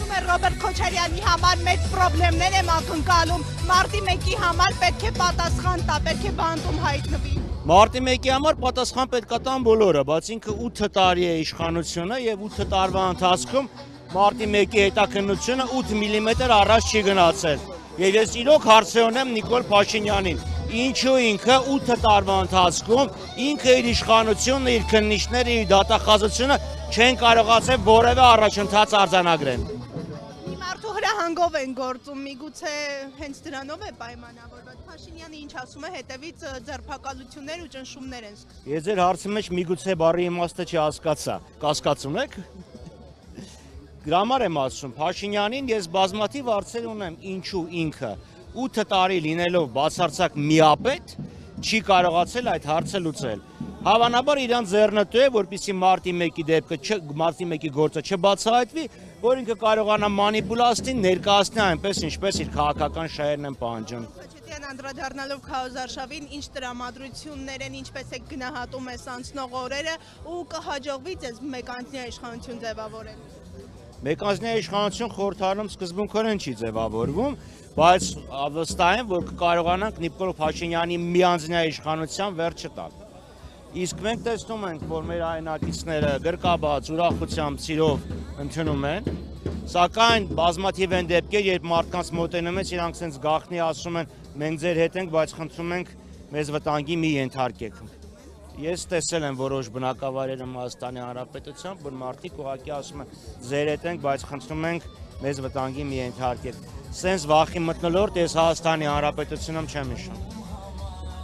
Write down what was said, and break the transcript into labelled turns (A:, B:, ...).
A: Ասում է Ռոբերտ Քոչարյանի համար մեծ խնդիրներ եմ ակնկալում, մարտի 1-ի համար պետք է պատասխան տա, պետք է բանտում հայտնվի։
B: Մարտի 1-ի համար պատասխան պետք է տան բոլորը, բայց ինքը 8 տարի է իշխանությունը եւ 8 տարվա ընթացքում մարտի 1-ի հետաքննությունը 8 մմ առաջ չի գնացել։ Եվ ես իրոք հարցը ունեմ Նիկոլ Փաշինյանին, ինչու ինքը 8 տարվա ընթացքում ինքը իր իշխանությունն, իր քննիչները, իր դատախազությունը չեն կարողացել որևէ առաջընթաց արձանագրել։
A: Մարդու հրահանգով են գործում, միգուցե հենց դրանով է պայմանավորված։ Փաշինյանը ինչ ասում է, հետևից ձերբակալություններ ու ճնշումներ են սկսվում։
B: Ես ձեր հարցի մեջ միգուցե բառի իմաստը չհասկացա։ Կասկածում եք։ Գրամար եմ ասում, Փաշինյանին ես բազմաթիվ հարցեր ունեմ, ինչու ինքը 8 տարի լինելով բացարձակ միապետ չի կարողացել այդ հարցը լուծել։ Հավանաբար իրան ձեռնտու է, որպեսզի մարտի 1-ի դեպքը, մարտի 1-ի գործը չբացահայտվի, որ ինքը կարողանա մանիպուլացնել, ներկայացնել այնպես, ինչպես իր քաղաքական շահերն են պահանջում։
A: Քոչարյան անդրադառնալով քարոզարշավին, ինչ տրամադրություններ են, ինչպես է գնահատում ես անցնող օրերը ու կհաջողվի ձեզ մեկանձնյա իշխանություն ձևավորել։
B: Մեկանձնյա իշխանություն խորհրդարանում սկզբունքորեն չի ձևավորվում, բայց վստահ եմ, որ կկարողանանք Նիկոլ Փաշինյանի միանձնյա իշխանության վերջը տալ։ Իսկ մենք տեսնում ենք, որ մեր հայրենակիցները գրկաբաց, ուրախությամբ, սիրով ընդունում են, սակայն բազմաթիվ են դեպքեր, երբ մարդկանց մոտենում են, իրանք սենց գաղտնի ասում են, մենք ձեր հետ ենք, բայց խնդրում ենք մեզ վտանգի մի ենթարկեք։ Ես տեսել եմ որոշ բնակավայրեր Հայաստանի Հանրապետությամբ, որ մարդիկ ուղղակի ասում են, ձեր հետ ենք, բայց խնդրում ենք մեզ վտանգի մի ենթարկեք։ Սենց վախի մթնոլորտ ես Հայաստանի Հանրապետությունում չեմ հիշում։